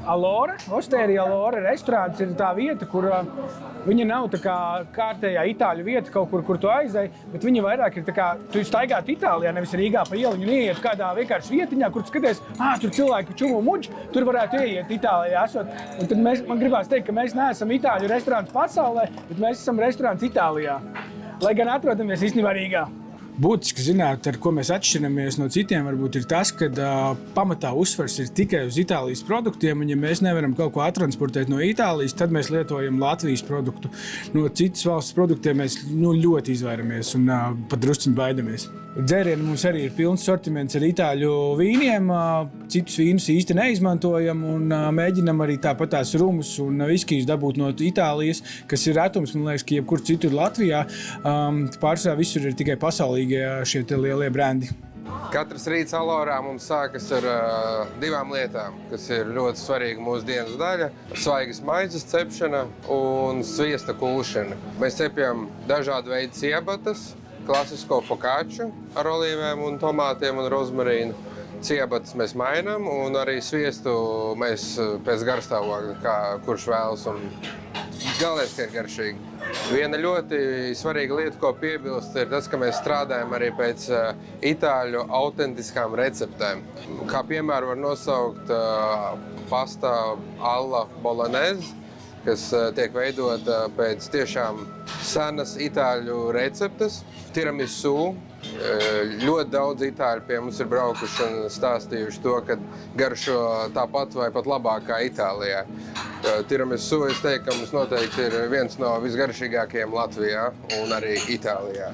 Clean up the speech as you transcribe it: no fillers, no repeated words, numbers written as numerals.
Allora, Osteria Allora restorāns ir tā vieta, kur viņa nav tā kā kārtējā itāļu vieta kaut kur, kur tu aizej, bet viņa vairāk ir tā kā, tu staigātu Itālijā, nevis Rīgā pa ieliņu un ieiet kādā vienkārši vietiņā, kur tu skaties, tur cilvēki čumo muģi, tur varētu ieiet Itālijā esot. Un tad man gribās teikt, ka mēs neesam itāļu restorāns pasaulē, bet mēs esam restorāns Itālijā, lai gan atrodamies īstenībā Rīgā. Būtiski zināt, ar ko mēs atšķiramies no citiem, varbūt ir tas, ka pamatā uzsvars ir tikai uz Itālijas produktiem, un ja mēs nevaram kaut ko attransportēt no Itālijas, tad mēs lietojam Latvijas produktu. No citas valsts produktiem mēs ļoti izvairamies un pat drusciņi baidamies. Dzērieni mums arī ir pilns sortiments ar itāļu vīniem, citus vīnus īsti neizmantojam un mēģinam arī tāpat tās rumus un viskijus dabūt no Itālijas, kas ir retums, man liekas, ka jebkur citur Latvijā. Pārsvarā visur ir tikai pasaulīgie šie lielie brendi. Katrs rīts Allorā mums sākas ar divām lietām, kas ir ļoti svarīga mūsu dienas daļa. Svaigas maizes cepšana un sviesta kūšana. Mēs cepjam dažādu veidu ciebatas, klasisko focacciu ar olīvēm un tomātiem un rozmarīnu. Ciebatas mēs mainām un arī sviestu mēs pēc garstāvokļa, kurš vēlas. Un galvenais, ka ir garšīgi. Viena ļoti svarīga lieta, ko piebilst, ir tas, ka mēs strādājam arī pēc itāļu autentiskām receptēm. Kā piemēru var nosaukt pasta alla bolognese, kas tiek veidota pēc tiešām senas itāļu receptes. Tiramisu. Ļoti daudz itāļu pie mums ir braukuši un stāstījuši to, ka garšo tāpat vai pat labāk kā Itālijā. Tiramisu, es teiktu, ka mums noteikti ir viens no visgaršīgākajiem Latvijā un arī Itālijā.